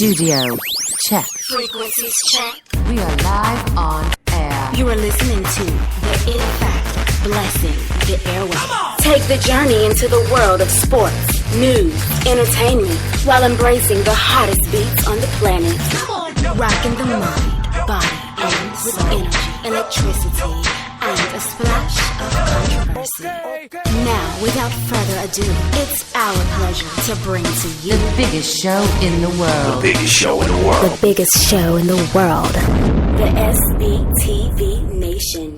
Studio check. Frequencies check. We are live on air. You are listening to the EMBARK blessing the airwaves. Take the journey into the world of sports, news, entertainment, while embracing the hottest beats on the planet. Rocking the mind, body, and with energy, electricity, and a splash of controversy. Now, without further ado, it's our pleasure to bring to you The biggest show in the world. The biggest show in the world. the biggest show in the world, the SBTV Nation.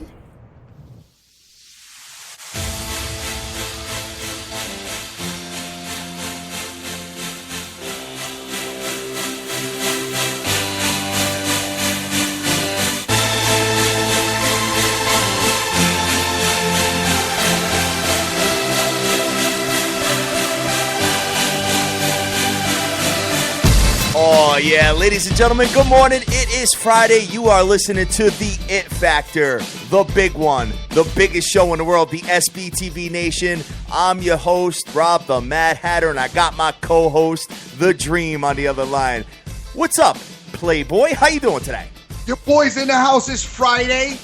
Oh, yeah, ladies and gentlemen, good morning. It is Friday. You are listening to The It Factor, the big one, the biggest show in the world, the SBTV Nation. I'm your host, Rob the Mad Hatter, and I got my co-host, The Dream, on the other line. What's up, Playboy? How you doing today? Your boys in the house. Is Friday.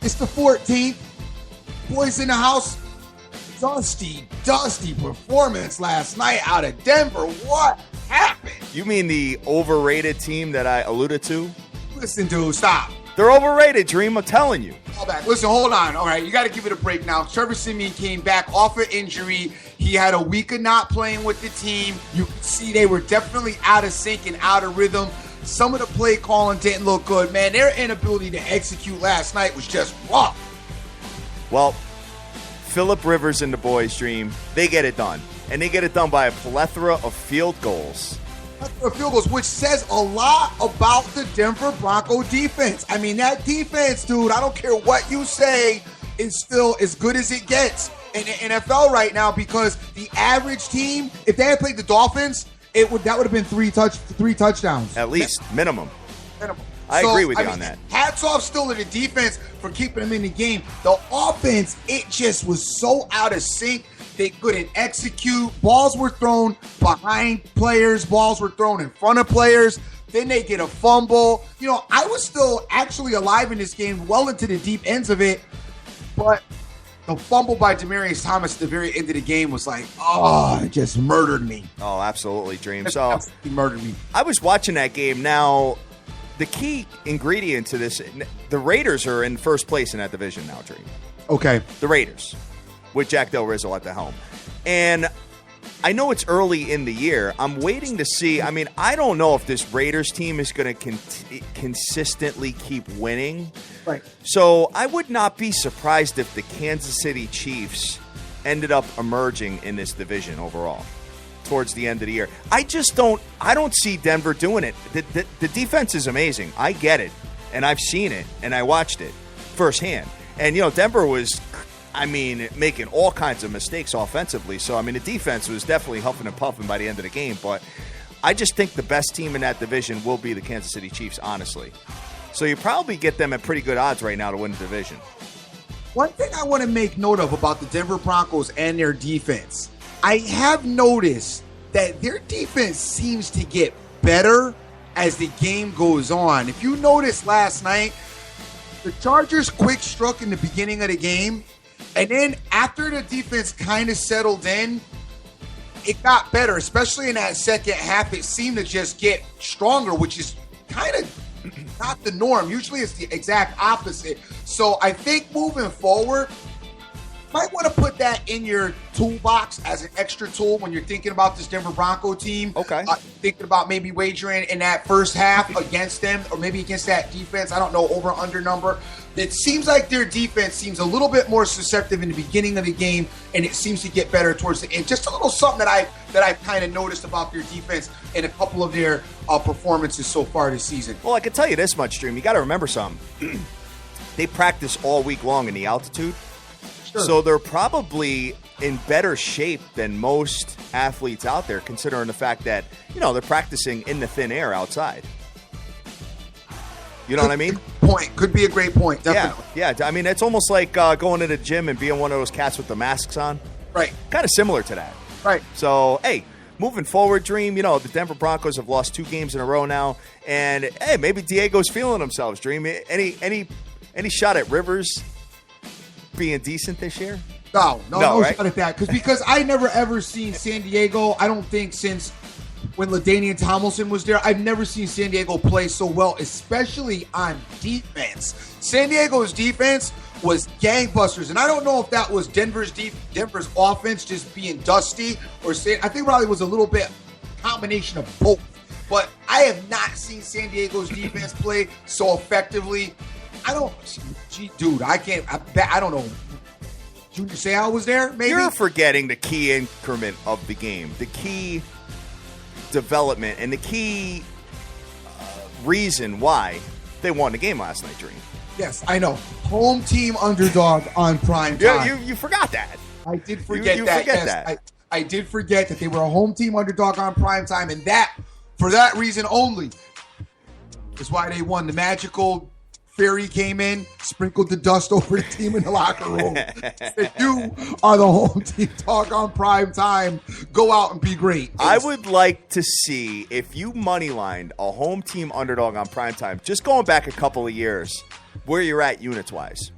It's the 14th. Boys in the house. Dusty performance last night out of Denver. What happened? You mean the overrated team that I alluded to? Listen, dude, stop. They're overrated, Dream, I'm telling you. Fall back. Listen, hold on. All right, you got to give it a break now. Trevor Siemian came back off an injury. He had a week of not playing with the team. You can see they were definitely out of sync and out of rhythm. Some of the play calling didn't look good, man. Their inability to execute last night was just rough. Well, Phillip Rivers and the boys, Dream, they get it done. And they get it done by a plethora of field goals. Field goals, which says a lot about the Denver Bronco defense. I mean, that defense, dude, I don't care what you say, is still as good as it gets in the NFL right now, because the average team, if they had played the Dolphins, that would have been three touchdowns. At least, minimum. Minimum. I agree with you on that. Hats off still to the defense for keeping them in the game. The offense, it just was so out of sync. They couldn't execute. Balls were thrown behind players. Balls were thrown in front of players. Then they get a fumble. You know, I was still actually alive in this game, well into the deep ends of it. But the fumble by Demaryius Thomas at the very end of the game was like, oh, it just murdered me. Oh, absolutely, Dream. It So absolutely murdered me. I was watching that game. Now, the key ingredient to this, the Raiders are in first place in that division now, Dream. Okay. The Raiders, with Jack Del Rizzo at the helm. And I know it's early in the year. I'm waiting to see. I mean, I don't know if this Raiders team is going to consistently keep winning. Right. So I would not be surprised if the Kansas City Chiefs ended up emerging in this division overall towards the end of the year. I don't see Denver doing it. The defense is amazing. I get it. And I've seen it. And I watched it firsthand. And, you know, Denver was, making all kinds of mistakes offensively. So, the defense was definitely huffing and puffing by the end of the game. But I just think the best team in that division will be the Kansas City Chiefs, honestly. So you probably get them at pretty good odds right now to win the division. One thing I want to make note of about the Denver Broncos and their defense, I have noticed that their defense seems to get better as the game goes on. If you noticed last night, the Chargers quick struck in the beginning of the game, and then after the defense kind of settled in, it got better, especially in that second half. It seemed to just get stronger, which is kind of not the norm. Usually it's the exact opposite. So I think moving forward, might want to put that in your toolbox as an extra tool when you're thinking about this Denver Bronco team. Okay. Thinking about maybe wagering in that first half against them, or maybe against that defense. I don't know, over under number. It seems like their defense seems a little bit more susceptible in the beginning of the game, and it seems to get better towards the end. Just a little something that I've kind of noticed about their defense in a couple of their performances so far this season. Well, I can tell you this much, Dream. You got to remember something. They practice all week long in the altitude. Sure. So they're probably in better shape than most athletes out there, considering the fact that, they're practicing in the thin air outside. You know what I mean? Could be a great point, definitely. Yeah. It's almost like going to the gym and being one of those cats with the masks on. Right. Kind of similar to that. Right. So, hey, moving forward, Dream, the Denver Broncos have lost 2 games in a row now. And, hey, maybe Diego's feeling themselves, Dream. Any shot at Rivers being decent this year? No right? shot at that. Because I never ever seen San Diego, I don't think since when LaDainian Tomlinson was there, I've never seen San Diego play so well, especially on defense. San Diego's defense was gangbusters, and I don't know if that was Denver's offense just being dusty, or I think probably was a little bit combination of both. But I have not seen San Diego's defense play so effectively. I don't know. Junior Seau was there, maybe? You're forgetting the key increment of the game, the key development, and the key reason why they won the game last night, Dream. Yes, I know. Home team underdog on prime time. Yeah, you forgot that. I did forget you that. Forget yes, that. I did forget that they were a home team underdog on prime time, and that, for that reason only, is why they won. The magical fairy came in, sprinkled the dust over the team in the locker room. Said, you are the home team dog on prime time. Go out and be great. I would like to see if you moneylined a home team underdog on prime time, just going back a couple of years, where you're at units-wise.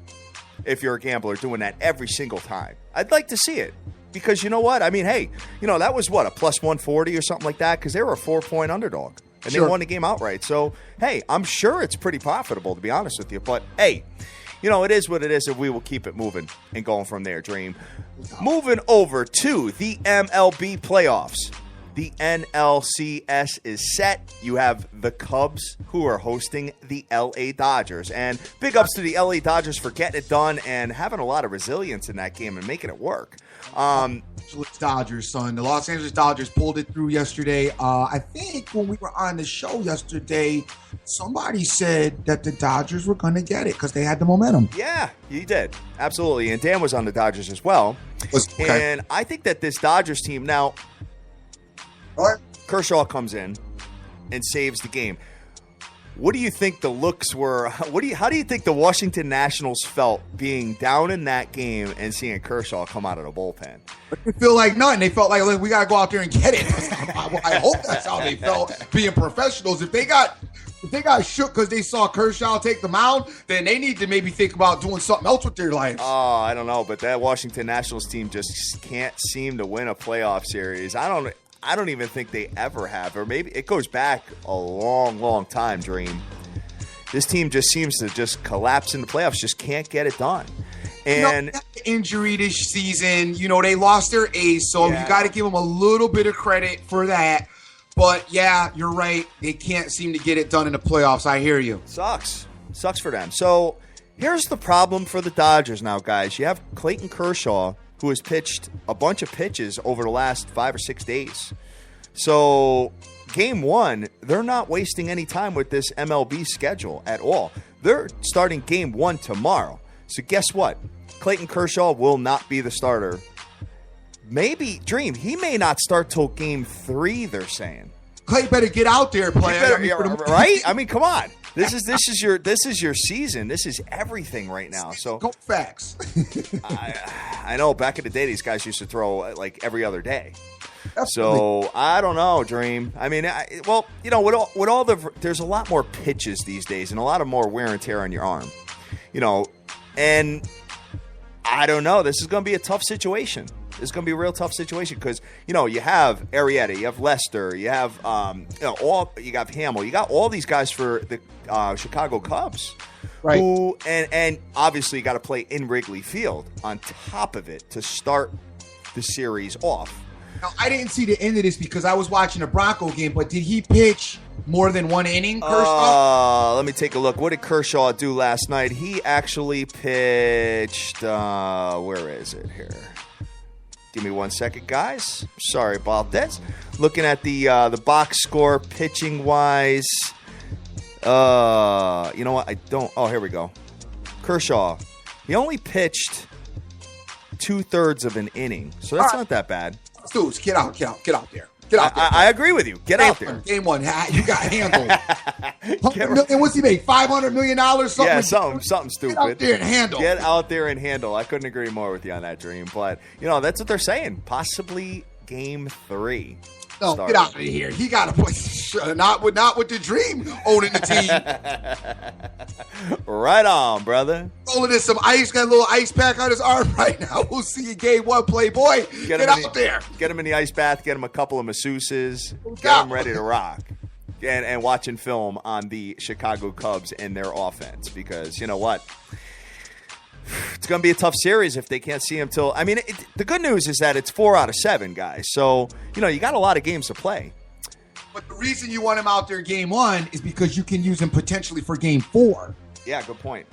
If you're a gambler doing that every single time, I'd like to see it. Because you know what? I mean, hey, that was what, a plus 140 or something like that? Because they were a 4-point underdog. And Sure. They won the game outright. So, hey, I'm sure it's pretty profitable, to be honest with you. But, hey, it is what it is, and we will keep it moving and going from there, Dream. Moving over to the MLB playoffs. The NLCS is set. You have the Cubs, who are hosting the LA Dodgers. And big ups to the LA Dodgers for getting it done and having a lot of resilience in that game and making it work. Dodgers, son. The Los Angeles Dodgers pulled it through yesterday. I think when we were on the show yesterday, somebody said that the Dodgers were going to get it because they had the momentum. Yeah, he did. Absolutely. And Dan was on the Dodgers as well. Okay. And I think that this Dodgers team now, Kershaw comes in and saves the game. What do you think the looks were? How do you think the Washington Nationals felt being down in that game and seeing Kershaw come out of the bullpen? They feel like nothing. They felt like, we got to go out there and get it. I hope that's how they felt being professionals. If they got shook because they saw Kershaw take the mound, then they need to maybe think about doing something else with their lives. Oh, I don't know, but that Washington Nationals team just can't seem to win a playoff series. I don't even think they ever have, or maybe it goes back a long, long time, Dream. This team just seems to just collapse in the playoffs, just can't get it done. And injury this season, they lost their ace, so you got to give them a little bit of credit for that. But yeah, you're right. They can't seem to get it done in the playoffs. I hear you. Sucks for them. So here's the problem for the Dodgers now, guys. You have Clayton Kershaw, who has pitched a bunch of pitches over the last 5 or 6 days. So game 1, they're not wasting any time with this MLB schedule at all. They're starting game 1 tomorrow. So guess what? Clayton Kershaw will not be the starter. Maybe, Dream, he may not start till game 3, they're saying. Clay better get out there, player. Right? I mean, come on. This is your season. This is everything right now. So go facts. I know. Back in the day, these guys used to throw like every other day. Absolutely. So I don't know, Dream. I mean, with all there's a lot more pitches these days, and a lot of more wear and tear on your arm. And I don't know. This is going to be a tough situation. It's going to be a real tough situation because, you have Arrieta, you have Lester, you have you got Hamill, you got all these guys for the Chicago Cubs. Right. And obviously you got to play in Wrigley Field on top of it to start the series off. Now, I didn't see the end of this because I was watching a Bronco game, but did he pitch more than one inning, Kershaw? Let me take a look. What did Kershaw do last night? He actually pitched, where is it here? Give me 1 second, guys. Sorry about this. Looking at the box score, pitching-wise. You know what? I don't. Oh, here we go. Kershaw. He only pitched 2/3 of an inning, so that's not that bad. Dudes, get out there. Get out there. I agree with you. Get out there. Game 1, you got handled. What's he make? $500 million? Something? Yeah, something stupid. Get out there and handle. Get out there and handle. I couldn't agree more with you on that, Dream. But, that's what they're saying. Possibly game 3. No, started. get out of here. He got to play. Not with the Dream owning the team. Right on, brother. Rolling in some ice, got a little ice pack on his arm right now. We'll see you game one, Playboy. Get out there. Get him in the ice bath. Get him a couple of masseuses. Get him ready to rock. And watching film on the Chicago Cubs and their offense, because you know what? It's going to be a tough series if they can't see him till. I mean, the good news is that it's 4 out of 7, guys. So, you got a lot of games to play. But the reason you want him out there game 1 is because you can use him potentially for game 4. Yeah, good point.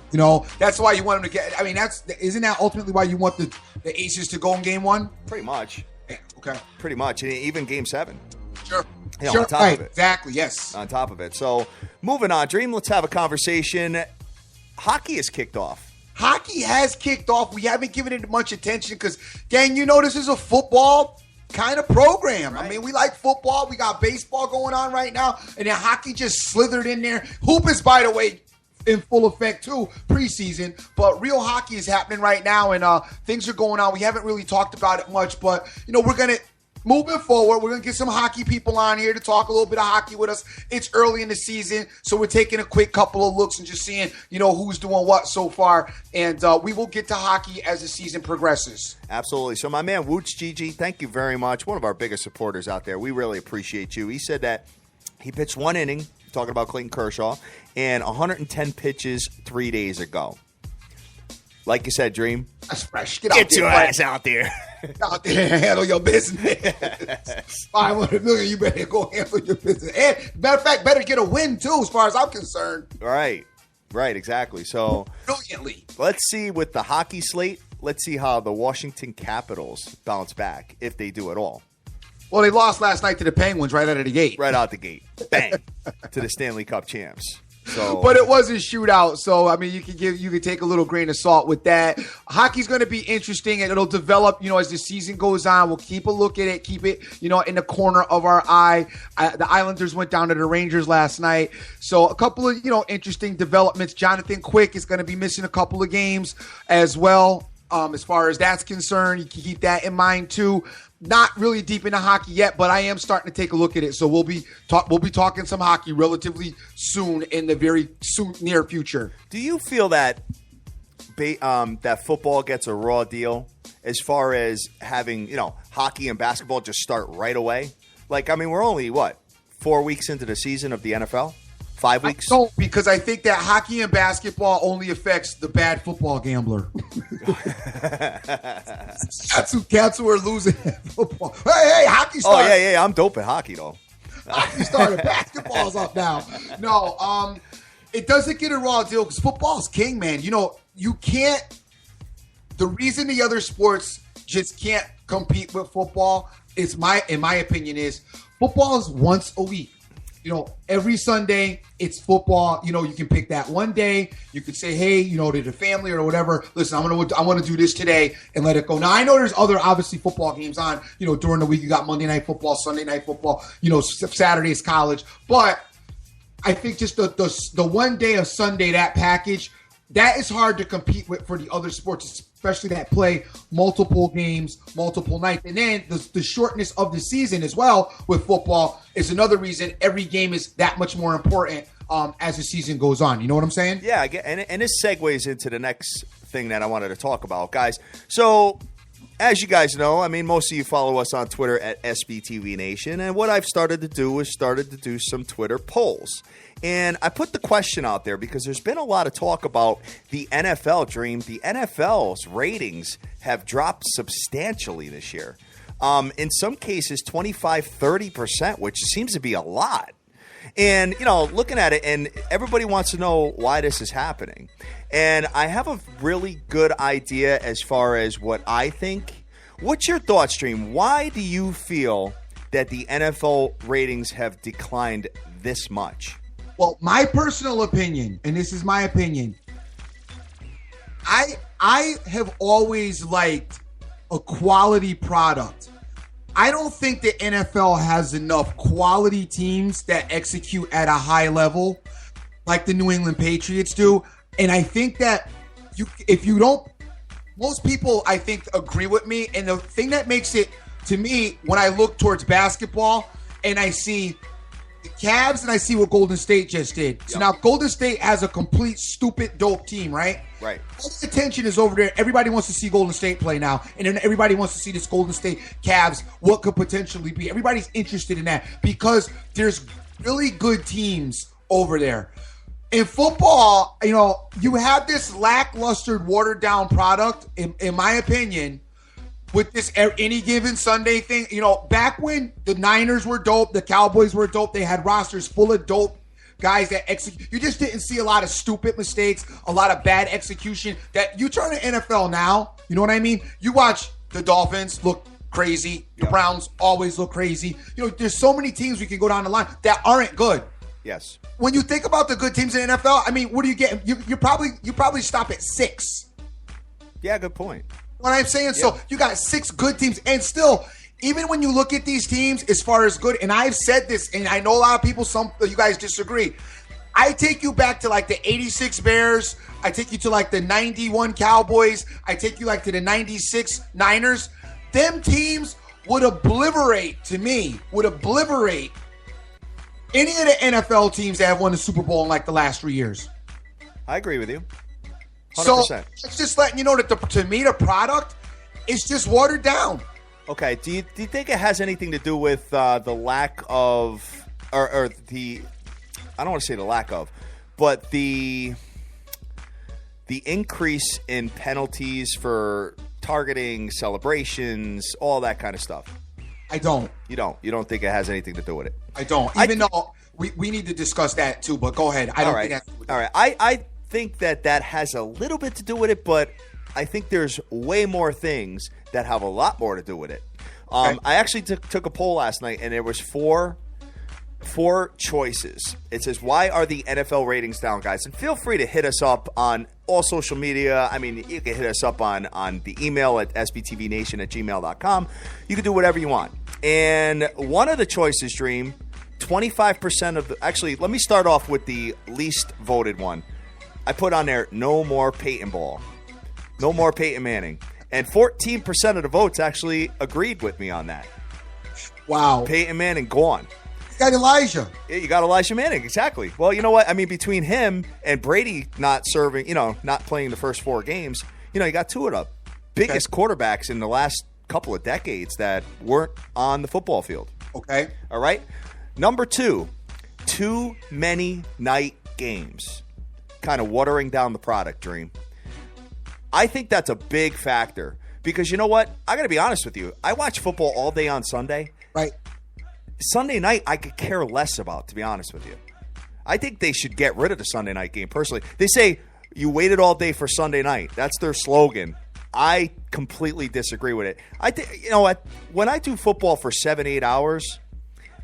That's why you want him to get. I mean, isn't that ultimately why you want the Aces to go in game 1? Pretty much. Yeah, okay. Pretty much. And even game 7. Sure. On top of it. Exactly, yes. On top of it. So, moving on, Dream, let's have a conversation. Hockey has kicked off. Hockey has kicked off. We haven't given it much attention because, gang, this is a football kind of program. Right. I mean, we like football. We got baseball going on right now. And then hockey just slithered in there. Hoop is, by the way, in full effect, too, preseason. But real hockey is happening right now, and things are going on. We haven't really talked about it much, but, we're going to, moving forward, we're going to get some hockey people on here to talk a little bit of hockey with us. It's early in the season, so we're taking a quick couple of looks and just seeing, who's doing what so far. And we will get to hockey as the season progresses. Absolutely. So my man, Woots Gigi, thank you very much. One of our biggest supporters out there. We really appreciate you. He said that he pitched 1 inning, talking about Clayton Kershaw, and 110 pitches 3 days ago. Like you said, Dream. That's fresh. Get your ass out there. Out there and handle your business. 500 million, you better go handle your business. And matter of fact, better get a win too, as far as I'm concerned. Right, exactly. So brilliantly. Let's see with the hockey slate. Let's see how the Washington Capitals bounce back, if they do at all. Well, they lost last night to the Penguins right out of the gate. Right out the gate, bang, to the Stanley Cup champs. So, but it was a shootout, so I mean, you could take a little grain of salt with that. Hockey's going to be interesting, and it'll develop, as the season goes on. We'll keep a look at it, keep it, in the corner of our eye. The Islanders went down to the Rangers last night, so a couple of interesting developments. Jonathan Quick is going to be missing a couple of games as well. As far as that's concerned, you can keep that in mind too. Not really deep into hockey yet, but I am starting to take a look at it. So we'll be talking some hockey relatively soon in the very near future. Do you feel that that football gets a raw deal as far as having hockey and basketball just start right away? Like, I mean, we're only 4 weeks into the season of the NFL. 5 weeks? No, because I think that hockey and basketball only affects the bad football gambler. Cats who are losing at football. Hey, hockey started. Oh, yeah, I'm dope at hockey, though. Hockey started. Basketball's up now. No, it doesn't get a raw deal because football's king, man. You can't – the reason the other sports just can't compete with football is in my opinion, is football is once a week. Every Sunday it's football. You can pick that one day. You could say, hey, to the family or whatever, listen, I want to do this today and let it go. Now I know there's other obviously football games on. During the week you got Monday Night Football, Sunday Night Football. Saturday's college. But I think just the one day of Sunday, that package, that is hard to compete with for the other sports, especially that play multiple games, multiple nights. And then the shortness of the season as well with football is another reason every game is that much more important as the season goes on. You know what I'm saying? Yeah, and this segues into the next thing that I wanted to talk about, guys. So, as you guys know, I mean, most of you follow us on Twitter at SBTV Nation. And what I've started to do is some Twitter polls. And I put the question out there because there's been a lot of talk about the NFL, Dream. The NFL's ratings have dropped substantially this year. In some cases, 25-30%, which seems to be a lot. And, looking at it, and everybody wants to know why this is happening. And I have a really good idea as far as what I think. What's your thoughts, Dream? Why do you feel that the NFL ratings have declined this much? Well, my personal opinion, and this is my opinion, I have always liked a quality product. I don't think the NFL has enough quality teams that execute at a high level like the New England Patriots do. And I think that most people, I think, agree with me. And the thing that makes it, to me, when I look towards basketball, and I see the Cavs, and I see what Golden State just did. So now Golden State has a complete stupid, dope team, right? Right. All the attention is over there. Everybody wants to see Golden State play now, and then everybody wants to see this Golden State Cavs, what could potentially be. Everybody's interested in that because there's really good teams over there. In football, you have this lackluster, watered-down product, in my opinion, with this any given Sunday thing. Back when the Niners were dope, the Cowboys were dope, they had rosters full of dope guys that execute. You just didn't see a lot of stupid mistakes, a lot of bad execution. That you turn to NFL now, you know what I mean? You watch the Dolphins look crazy. The Browns always look crazy. There's so many teams we can go down the line that aren't good. Yes. When you think about the good teams in the NFL, I mean, what do you get? You probably stop at 6. Yeah, good point. What I'm saying, so you got 6 good teams, and still, even when you look at these teams as far as good, and I've said this, and I know a lot of people, some of you guys disagree. I take you back to like the 86 Bears. I take you to like the 91 Cowboys. I take you like to the 96 Niners. Them teams would obliterate any of the NFL teams that have won the Super Bowl in like the last 3 years. I agree with you. 100%. So it's just letting you know that to me, the product is just watered down. Okay. Do you think it has anything to do with the lack of, or the, I don't want to say the lack of, but the increase in penalties for targeting, celebrations, all that kind of stuff? I don't. You don't. You don't think it has anything to do with it? I don't. Even though we need to discuss that too, but go ahead. I don't think that's... All right. I think that has a little bit to do with it, but I think there's way more things that have a lot more to do with it. I actually took a poll last night, and there was four choices. It says, why are the NFL ratings down, guys? And feel free to hit us up on all social media. I mean, you can hit us up on the email at sbtvnation@gmail.com. You can do whatever you want. And one of the choices, Dream, 25% of the... Actually, let me start off with the least voted one. I put on there, no more Peyton Ball. No more Peyton Manning. And 14% of the votes actually agreed with me on that. Wow. Peyton Manning gone. You got Elijah. Yeah, you got Elijah Manning, exactly. Well, you know what? I mean, between him and Brady not serving, not playing the first 4 games, you got 2 of the biggest quarterbacks in the last couple of decades that weren't on the football field. Okay. All right? Number 2, too many night games. Kind of watering down the product, Dream. I think that's a big factor because you know what? I got to be honest with you. I watch football all day on Sunday. Right. Sunday night, I could care less about, to be honest with you. I think they should get rid of the Sunday night game, personally. They say you waited all day for Sunday night. That's their slogan. I completely disagree with it. I think, when I do football for 7-8 hours,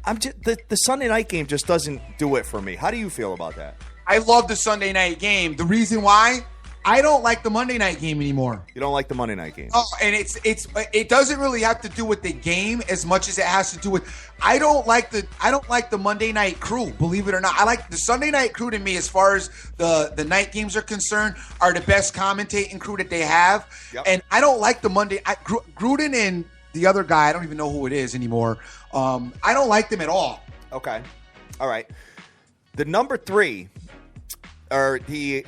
the Sunday night game just doesn't do it for me. How do you feel about that? I love the Sunday night game. The reason why, I don't like the Monday night game anymore. You don't like the Monday night game? Oh, and it doesn't really have to do with the game as much as it has to do with I don't like the Monday night crew, believe it or not. I like the Sunday night crew. To me, as far as the night games are concerned, are the best commentating crew that they have. Yep. And I don't like the Monday Gruden and the other guy, I don't even know who it is anymore. I don't like them at all. Okay. All right. The number 3 are the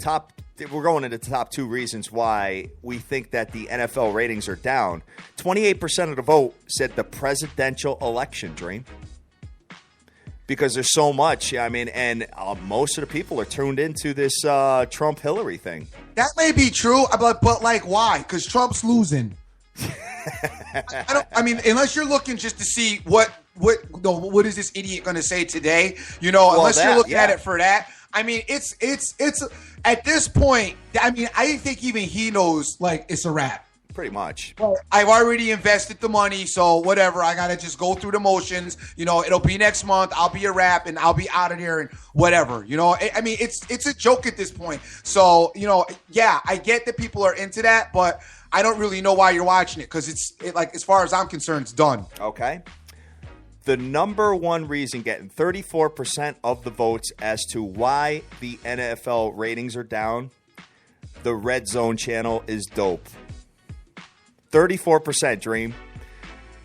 top. We're going into the top 2 reasons why we think that the NFL ratings are down. 28% of the vote said the presidential election, Dream. Because there's so much. I mean, and most of the people are tuned into this Trump-Hillary thing. That may be true, but like, why? Because Trump's losing. I mean, unless you're looking just to see what is this idiot going to say today, unless you're looking at it for that. I mean, it's at this point, I mean, I think even he knows, like, it's a wrap. Pretty much. Well, I've already invested the money, so whatever. I got to just go through the motions. It'll be next month. I'll be a wrap, and I'll be out of there and whatever. I mean, it's a joke at this point. So, yeah, I get that people are into that, but I don't really know why you're watching it because it's like, as far as I'm concerned, it's done. Okay. The number 1 reason getting 34% of the votes as to why the NFL ratings are down, the Red Zone channel is dope. 34%, Dream.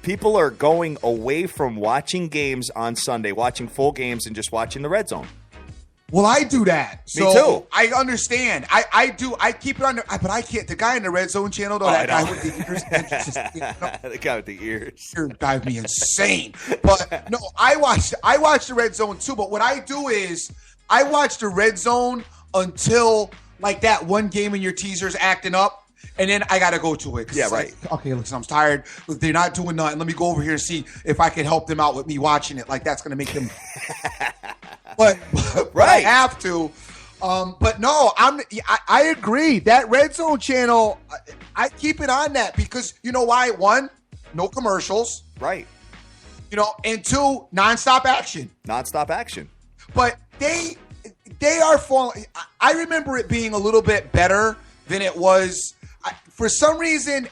People are going away from watching games on Sunday, watching full games, and just watching the red zone. Well, I do that. Me too. I understand. I do. I keep it on, but I can't. The guy in the red zone channel, though, that guy with the ears, The guy with the ears. drive me insane. But no, I watch the red zone too. But what I do is I watch the red zone until like that one game in your teaser's acting up. And then I got to go to it. Yeah, right. Like, okay, listen, I'm tired. Look, they're not doing nothing. Let me go over here and see if I can help them out with me watching it. Like, that's going to make them. but I have to. But no, I agree. That red zone channel, I keep it on that because you know why? One, no commercials. Right. You know, and two, nonstop action. Nonstop action. But they are falling. I remember it being a little bit better than it was. For some reason,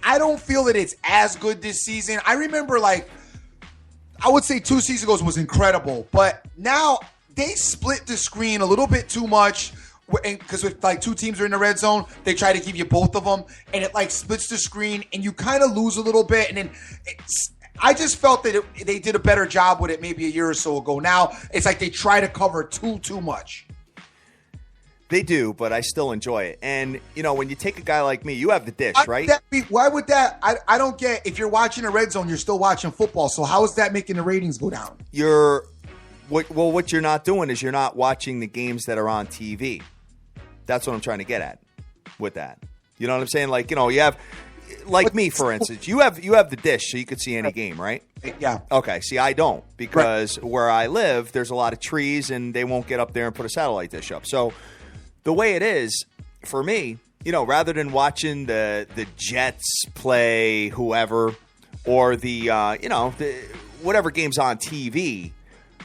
I don't feel that it's as good this season. I remember, like, I would say 2 seasons ago was incredible, but now they split the screen a little bit too much because with like 2 teams are in the red zone, they try to give you both of them, and it like splits the screen, and you kind of lose a little bit, and then I just felt that they did a better job with it maybe a year or so ago. Now it's like they try to cover too much. They do, but I still enjoy it. And, you know, when you take a guy like me, you have the dish, right? Why would that? I don't get. If you're watching a red zone, you're still watching football. So how is that making the ratings go down? What you're not doing is you're not watching the games that are on TV. That's what I'm trying to get at with that. You know what I'm saying? Like, you know, you have, like me, for instance, you have the dish so you could see any game, right? Yeah. Okay. See, I don't because where I live, there's a lot of trees and they won't get up there and put a satellite dish up. So the way it is for me, you know, rather than watching the Jets play whoever or the whatever game's on TV,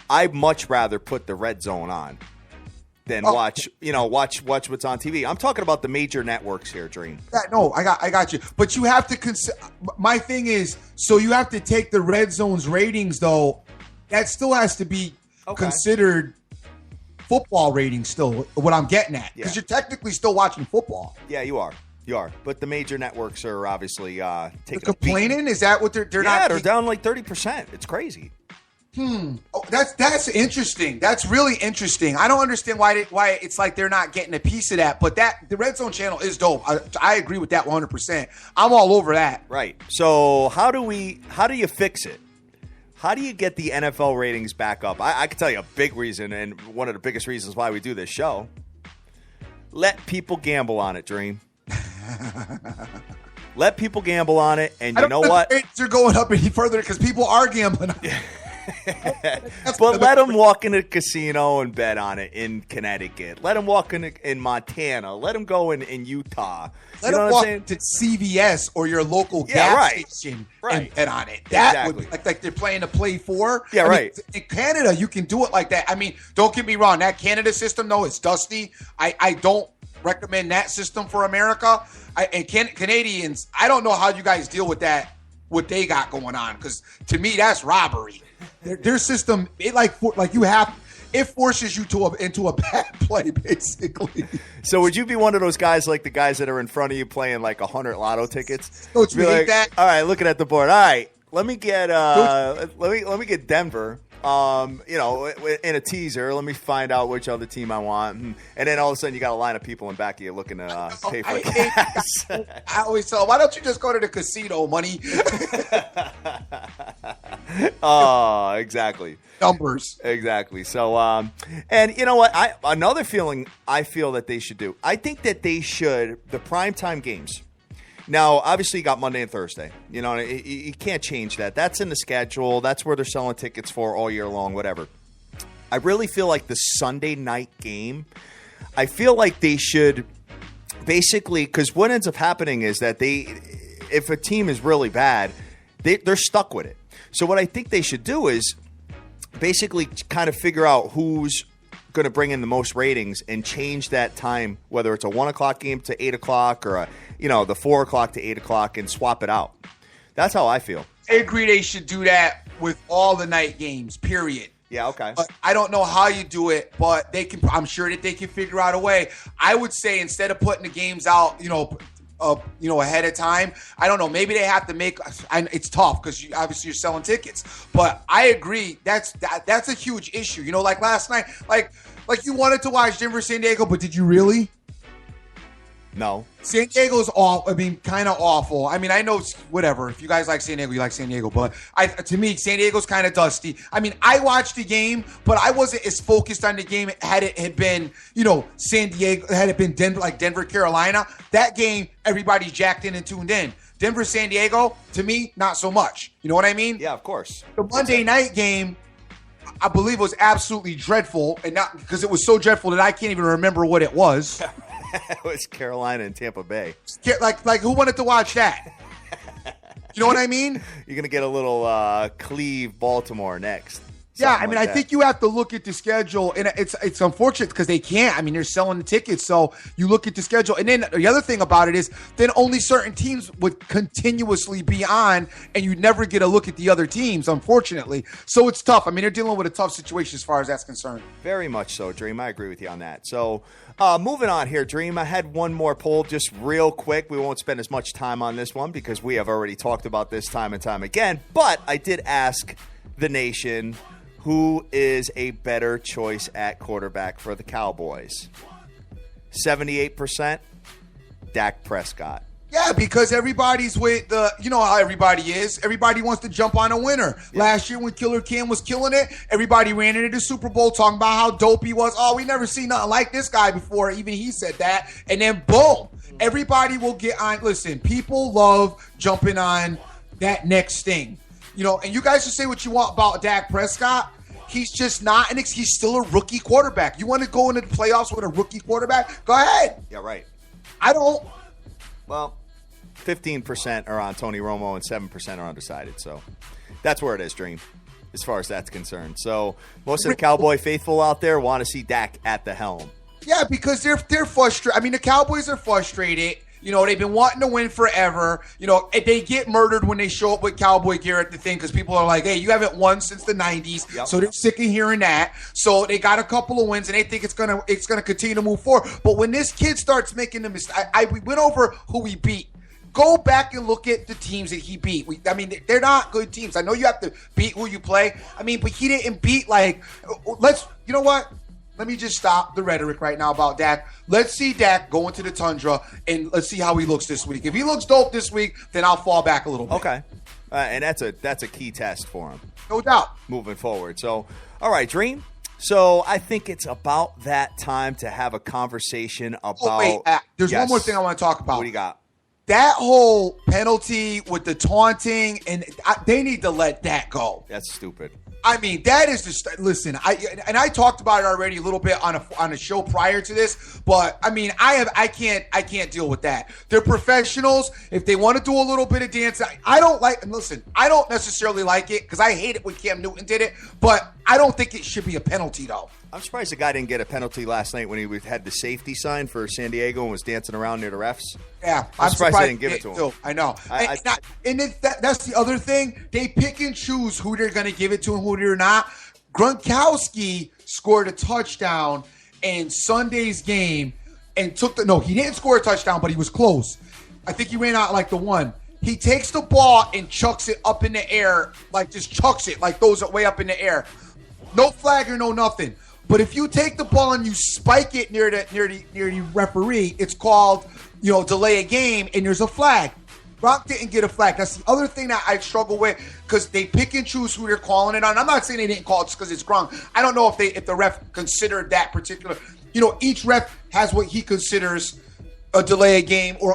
I'd much rather put the red zone on than watch what's on TV. I'm talking about the major networks here, Dream. Yeah, no, I got you. But you have to consider. My thing is, so you have to take the red zone's ratings though. That still has to be considered football ratings still, what I'm getting at. Because you're technically still watching football. Yeah, you are. You are. But the major networks are obviously taking complaining? Is that what they're not? Yeah, they're down like 30%. It's crazy. Oh, that's interesting. That's really interesting. I don't understand why it's like they're not getting a piece of that. But the Red Zone channel is dope. I agree with that 100%. I'm all over that. Right. So how do you fix it? How do you get the NFL ratings back up? I can tell you a big reason, and one of the biggest reasons why we do this show. Let people gamble on it, Dream. Let people gamble on it, and you know what? Rates are going up any further because people are gambling on it. But let them walk in a casino and bet on it in Connecticut. Let them walk in Montana. Let them go in Utah. Let them walk to CVS or your local gas station and bet on it. That would be like they're playing a play for. Yeah, right. In Canada, you can do it like that. I mean, don't get me wrong. That Canada system, though, is dusty. I don't recommend that system for America. And Canadians, I don't know how you guys deal with that, what they got going on, because to me, that's robbery. Their system, it forces you into a bad play, basically. So would you be one of those guys like the guys that are in front of you playing like 100 lotto tickets? Don't you hate that? All right, looking at the board. All right, let me get let me get Denver. In a teaser, let me find out which other team I want, and then all of a sudden you got a line of people in back of you looking to pay for gas. I always tell them, why don't you just go to the casino, money? Oh, exactly. Numbers. Exactly. So, and you know what? Another feeling I feel that they should do. I think that they should, the primetime games. Now, obviously, you got Monday and Thursday. You know, you can't change that. That's in the schedule. That's where they're selling tickets for all year long, whatever. I really feel like the Sunday night game, I feel like they should basically, because what ends up happening is that if a team is really bad, they're stuck with it. So what I think they should do is basically kind of figure out who's going to bring in the most ratings and change that time, whether it's a 1 o'clock game to 8 o'clock or the 4 o'clock to 8 o'clock, and swap it out. That's how I feel. I agree they should do that with all the night games, period. Yeah, okay. But I don't know how you do it, but I'm sure that they can figure out a way. I would say instead of putting the games out, ahead of time. I don't know. Maybe they have to make. It's tough because obviously you're selling tickets. But I agree. That's a huge issue. Like last night, like you wanted to watch Denver San Diego, but did you really? No. San Diego's kind of awful. I mean, I know whatever. If you guys like San Diego, you like San Diego. But to me, San Diego's kind of dusty. I mean, I watched the game, but I wasn't as focused on the game had it had been, San Diego, had it been Denver, Carolina. That game, everybody jacked in and tuned in. Denver, San Diego, to me, not so much. You know what I mean? Yeah, of course. The Monday night game, I believe, was absolutely dreadful, and not because it was so dreadful that I can't even remember what it was. It was Carolina and Tampa Bay. Like who wanted to watch that? You know what I mean? You're going to get a little Cleve Baltimore next. Yeah, I mean, I think you have to look at the schedule, and it's unfortunate because they can't. I mean, they're selling the tickets, so you look at the schedule. And then the other thing about it is then only certain teams would continuously be on, and you'd never get a look at the other teams, unfortunately. So it's tough. I mean, they're dealing with a tough situation as far as that's concerned. Very much so, Dream. I agree with you on that. So moving on here, Dream, I had one more poll just real quick. We won't spend as much time on this one because we have already talked about this time and time again. But I did ask the nation, who is a better choice at quarterback for the Cowboys? 78%, Dak Prescott. Yeah, because everybody's with you know how everybody is. Everybody wants to jump on a winner. Yeah. Last year when Killer Cam was killing it, everybody ran into the Super Bowl talking about how dope he was. Oh, we never seen nothing like this guy before. Even he said that. And then boom, everybody will get on. Listen, people love jumping on that next thing. And you guys should say what you want about Dak Prescott. He's just not he's still a rookie quarterback. You want to go into the playoffs with a rookie quarterback? Go ahead. Yeah, right. I don't. Well, 15% are on Tony Romo and 7% are undecided. So that's where it is, Dream, as far as that's concerned. So most of the Cowboy faithful out there want to see Dak at the helm. Yeah, because they're frustrated. I mean, the Cowboys are frustrated. They've been wanting to win forever. They get murdered when they show up with Cowboy gear at the thing because people are like, hey, you haven't won since the 90s. Yep. So they're sick of hearing that. So they got a couple of wins, and they think it's gonna continue to move forward. But when this kid starts making the mistake, we went over who he beat. Go back and look at the teams that he beat. They're not good teams. I know you have to beat who you play. But he didn't beat you know what? Let me just stop the rhetoric right now about Dak. Let's see Dak go into the tundra, and let's see how he looks this week. If he looks dope this week, then I'll fall back a little bit. Okay. And that's a key test for him. No doubt. Moving forward. So, all right, Dream. So I think it's about that time to have a conversation about... there's one more thing I want to talk about. What do you got? That whole penalty with the taunting, and they need to let that go. That's stupid. That is just listen. I talked about it already a little bit on a show prior to this, but I can't deal with that. They're professionals. If they want to do a little bit of dance, I don't necessarily like it because I hate it when Cam Newton did it, but I don't think it should be a penalty though. I'm surprised the guy didn't get a penalty last night when he had the safety sign for San Diego and was dancing around near the refs. Yeah, I'm surprised they didn't give it to him. Too. I know. That's the other thing. They pick and choose who they're going to give it to and who they're not. Gronkowski scored a touchdown in Sunday's game and he didn't score a touchdown, but he was close. I think he ran out like the one. He takes the ball and chucks it up in the air, just chucks it, throws it way up in the air. No flag or no nothing. But if you take the ball and you spike it near the referee, it's called, delay a game, and there's a flag. Gronk didn't get a flag. That's the other thing that I struggle with because they pick and choose who they're calling it on. I'm not saying they didn't call it because it's Gronk. I don't know if the ref considered that particular. Each ref has what he considers a delay a game or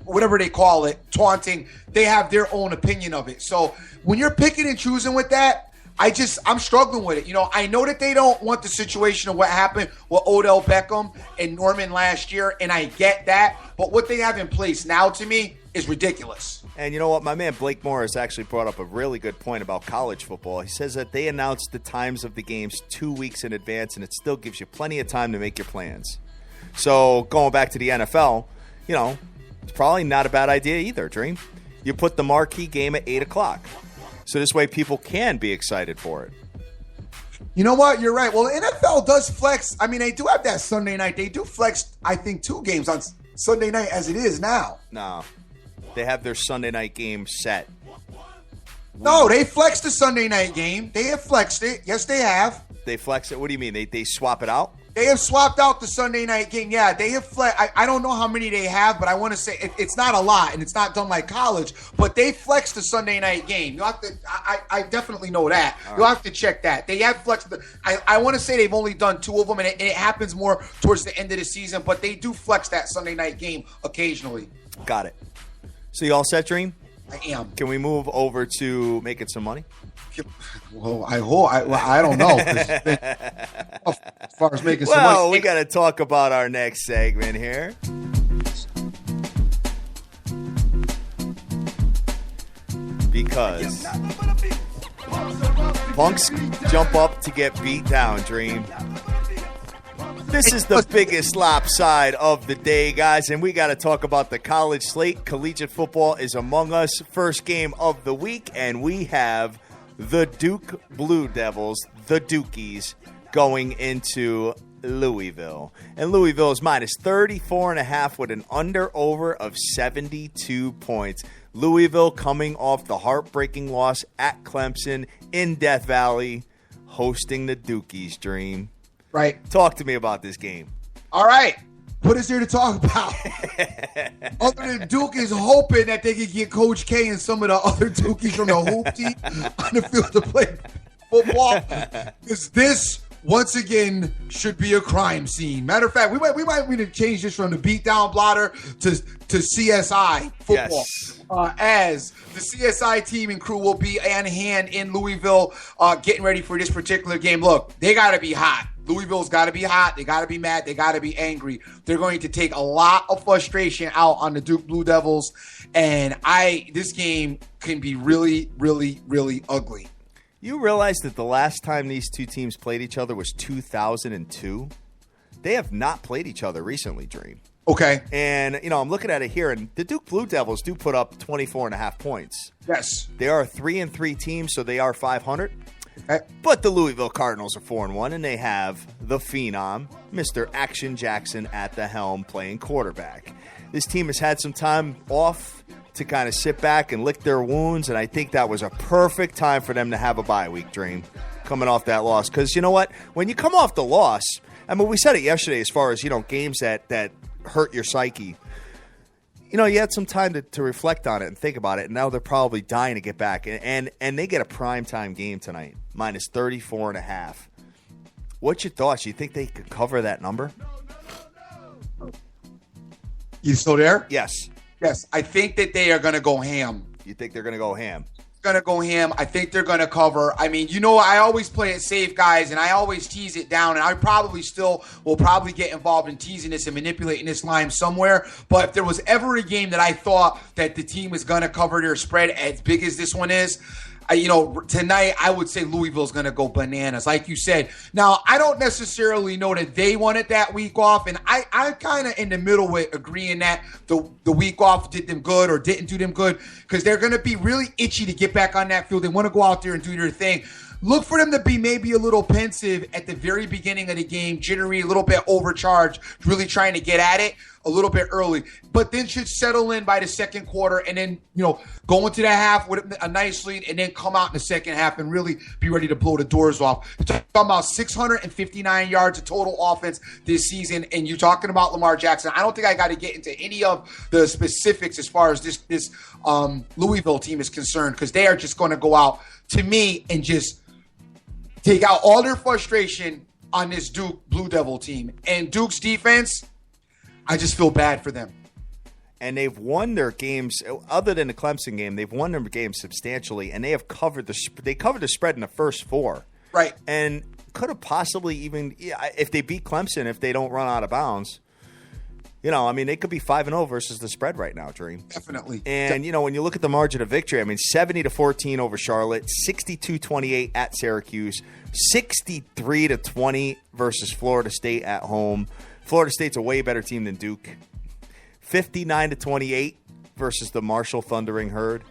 whatever they call it, taunting. They have their own opinion of it. So when you're picking and choosing with that, I'm struggling with it. I know that they don't want the situation of what happened with Odell Beckham and Norman last year, and I get that. But what they have in place now, to me, is ridiculous. And you know what? My man Blake Morris actually brought up a really good point about college football. He says that they announce the times of the games 2 weeks in advance, and it still gives you plenty of time to make your plans. So going back to the NFL, it's probably not a bad idea either, Dream. You put the marquee game at 8 o'clock. So this way people can be excited for it. You know what? You're right. Well, the NFL does flex. They do have that Sunday night. They do flex, I think, 2 games on Sunday night as it is now. No. They have their Sunday night game set. No, they flexed the Sunday night game. They have flexed it. Yes, they have. They flex it? What do you mean? They swap it out? They have swapped out the Sunday night game. Yeah, they have I don't know how many they have, but I want to say it's not a lot, and it's not done like college. But they flexed the Sunday night game. You have to. I definitely know that. You'll have to check that. They have flexed. I want to say they've only done 2 of them, and it happens more towards the end of the season. But they do flex that Sunday night game occasionally. Got it. So you all set, Dream? I am. Can we move over to making some money? Well, I don't know. As far as making some money. Well, we got to talk about our next segment here. Because punks jump up to get beat down, Dream. This is the biggest lopside of the day, guys, and we got to talk about the college slate. Collegiate football is among us. First game of the week, and we have the Duke Blue Devils, the Dukies, going into Louisville. And Louisville is minus 34.5 with an under-over of 72 points. Louisville coming off the heartbreaking loss at Clemson in Death Valley, hosting the Dukies, Dream. Right. Talk to me about this game. All right. What is there to talk about? Other than Duke is hoping that they can get Coach K and some of the other Dukies from the hoop team on the field to play football. Because this, once again, should be a crime scene. Matter of fact, we might need to change this from the beatdown blotter to CSI football. Yes. As the CSI team and crew will be on hand in Louisville getting ready for this particular game. Look, they got to be hot. Louisville's got to be hot. They got to be mad. They got to be angry. They're going to take a lot of frustration out on the Duke Blue Devils. And this game can be really, really, really ugly. You realize that the last time these two teams played each other was 2002? They have not played each other recently, Dream. Okay. And, I'm looking at it here, and the Duke Blue Devils do put up 24.5 points. Yes. They are a 3-3 team, so they are 500. Okay. But the Louisville Cardinals are 4-1, and they have the phenom, Mr. Action Jackson, at the helm playing quarterback. This team has had some time off to kind of sit back and lick their wounds, and I think that was a perfect time for them to have a bye week, Dream, coming off that loss. Because you know what? When you come off the loss, I mean, we said it yesterday as far as, games that hurt your psyche. You had some time to reflect on it and think about it, and now they're probably dying to get back. And they get a primetime game tonight, minus 34.5. What's your thoughts? You think they could cover that number? You still there? Yes. Yes. I think that they are going to go ham. You think they're going to go ham? Going to go ham. I think they're going to cover. I mean, I always play it safe, guys, and I always tease it down, and I probably still will probably get involved in teasing this and manipulating this line somewhere. But if there was ever a game that I thought that the team was going to cover their spread as big as this one is, tonight I would say Louisville's going to go bananas, like you said. Now, I don't necessarily know that they wanted that week off, and I'm kind of in the middle with agreeing that the week off did them good or didn't do them good, because they're going to be really itchy to get back on that field. They want to go out there and do their thing. Look for them to be maybe a little pensive at the very beginning of the game, jittery, a little bit overcharged, really trying to get at it a little bit early, but then should settle in by the second quarter and then, go into the half with a nice lead and then come out in the second half and really be ready to blow the doors off. You're talking about 659 yards of total offense this season, and you're talking about Lamar Jackson. I don't think I got to get into any of the specifics as far as this Louisville team is concerned, because they are just going to go out, to me, and just take out all their frustration on this Duke Blue Devil team. And Duke's defense, I just feel bad for them. And they've won their games, other than the Clemson game, they've won their games substantially, and they have covered the spread in the first 4. Right. And could have possibly even, if they beat Clemson, if they don't run out of bounds, they could be 5-0 versus the spread right now, Dream. Definitely. And, when you look at the margin of victory, 70-14 over Charlotte, 62-28 at Syracuse, 63-20 versus Florida State at home. Florida State's a way better team than Duke. 59-28 versus the Marshall Thundering Herd.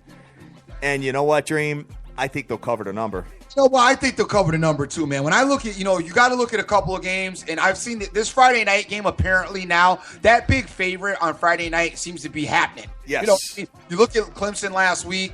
And you know what, Dream? I think they'll cover the number. Well, I think they'll cover the number too, man. When I look at, you got to look at a couple of games, and I've seen this Friday night game apparently now, that big favorite on Friday night seems to be happening. Yes. You look at Clemson last week.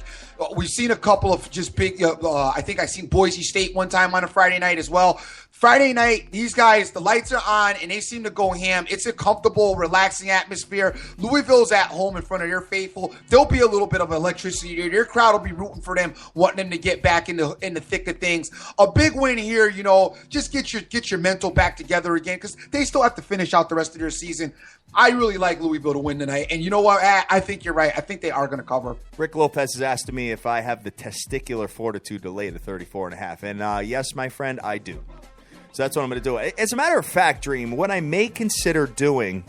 We've seen a couple of just big, I think I've seen Boise State one time on a Friday night as well. Friday night, these guys, the lights are on, and they seem to go ham. It's a comfortable, relaxing atmosphere. Louisville's at home in front of their faithful. There'll be a little bit of electricity there. Your crowd will be rooting for them, wanting them to get back in the thick of things. A big win here, just get your mental back together again, because they still have to finish out the rest of their season. I really like Louisville to win tonight. And you know what? I think you're right. I think they are going to cover. Rick Lopez has asked me if I have the testicular fortitude to lay the 34.5. And yes, my friend, I do. So that's what I'm going to do. As a matter of fact, Dream, what I may consider doing,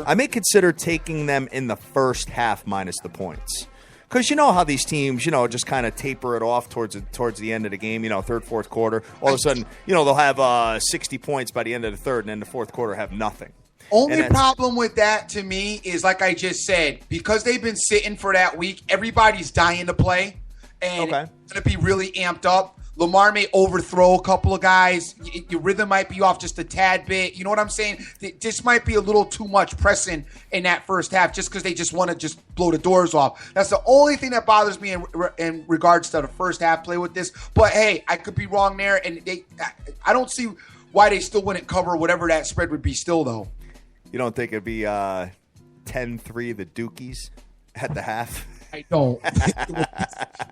I may consider taking them in the first half minus the points. Because you know how these teams, just kind of taper it off towards the end of the game, third, fourth quarter. All of a sudden, they'll have 60 points by the end of the third, and then the fourth quarter have nothing. Only problem with that to me is, like I just said, because they've been sitting for that week, everybody's dying to play, and it's going to be really amped up. Lamar may overthrow a couple of guys. Your rhythm might be off just a tad bit. You know what I'm saying? This might be a little too much pressing in that first half just because they just want to just blow the doors off. That's the only thing that bothers me in regards to the first half play with this. But, hey, I could be wrong there, and I don't see why they still wouldn't cover whatever that spread would be still, though. You don't think it'd be 10-3 the Dukies at the half? I don't. As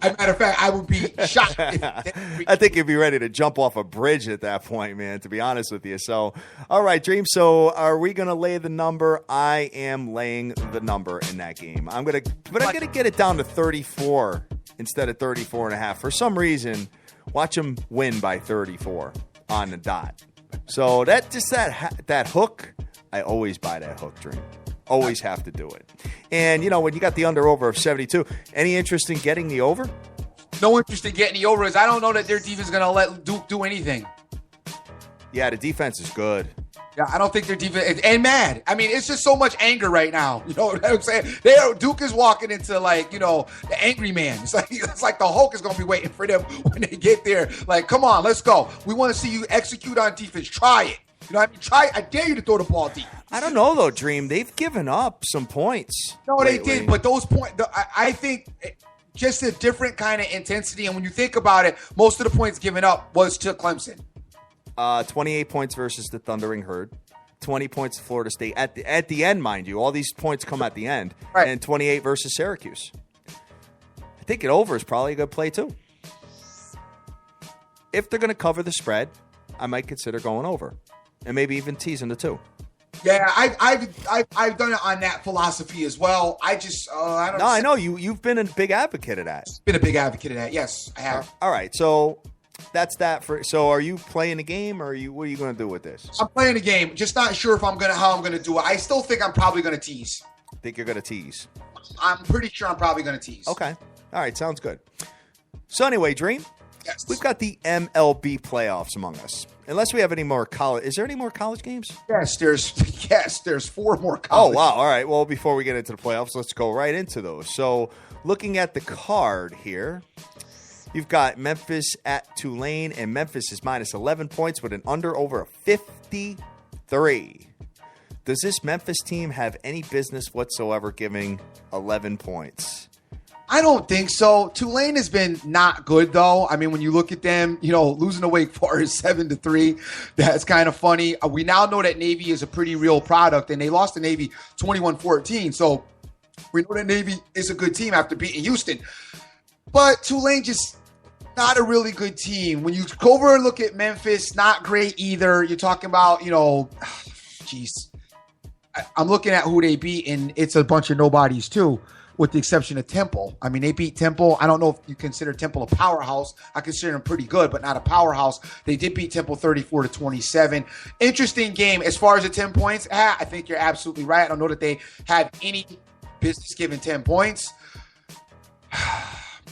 a matter of fact, I would be shocked. I think you'd be ready to jump off a bridge at that point, man, to be honest with you. So, all right, Dream. So are we going to lay the number? I am laying the number in that game. I'm going to get it down to 34 instead of 34.5. For some reason, watch them win by 34 on the dot. So that hook, I always buy that hook, Dream. Always have to do it. And, when you got the under-over of 72, any interest in getting the over? No interest in getting the over. I don't know that their defense is going to let Duke do anything. Yeah, the defense is good. Yeah, I don't think their defense – and mad. I mean, it's just so much anger right now. You know what I'm saying? Duke is walking into, the angry man. It's like the Hulk is going to be waiting for them when they get there. Like, come on, let's go. We want to see you execute on defense. Try it. You know what I mean? Try. I dare you to throw the ball deep. I don't know, though, Dream. They've given up some points. No, lately. They did. But those points, I think just a different kind of intensity. And when you think about it, most of the points given up was to Clemson. 28 points versus the Thundering Herd. 20 points to Florida State. At the end, mind you. All these points come at the end. Right. And 28 versus Syracuse. I think it over is probably a good play, too. If they're going to cover the spread, I might consider going over. And maybe even teasing the 2. Yeah, I've done it on that philosophy as well. I don't. No, I know you've been a big advocate of that. Been a big advocate of that. Yes, I have. All right, so that's that for. So, are you playing the game, or what are you going to do with this? I'm playing the game. Just not sure if how I'm gonna do it. I still think I'm probably gonna tease. Think you're gonna tease? I'm pretty sure I'm probably gonna tease. Okay. All right. Sounds good. So anyway, Dream. Yes. We've got the MLB playoffs among us. Unless we have any more college. Is there any more college games? Yes, there's 4 more college. Oh, wow. All right. Well, before we get into the playoffs, let's go right into those. So, looking at the card here, you've got Memphis at Tulane, and Memphis is minus 11 points with an under over of 53. Does this Memphis team have any business whatsoever giving 11 points? I don't think so. Tulane has been not good, though. I mean, when you look at them, losing to Wake Forest 7-3, that's kind of funny. We now know that Navy is a pretty real product, and they lost to Navy 21-14. So we know that Navy is a good team after beating Houston. But Tulane just not a really good team. When you go over and look at Memphis, not great either. You're talking about, I'm looking at who they beat, and it's a bunch of nobodies, too. With the exception of Temple. I mean, they beat Temple. I don't know if you consider Temple a powerhouse. I consider them pretty good, but not a powerhouse. They did beat Temple 34-27. Interesting game. As far as the 10 points, I think you're absolutely right. I don't know that they have any business giving 10 points.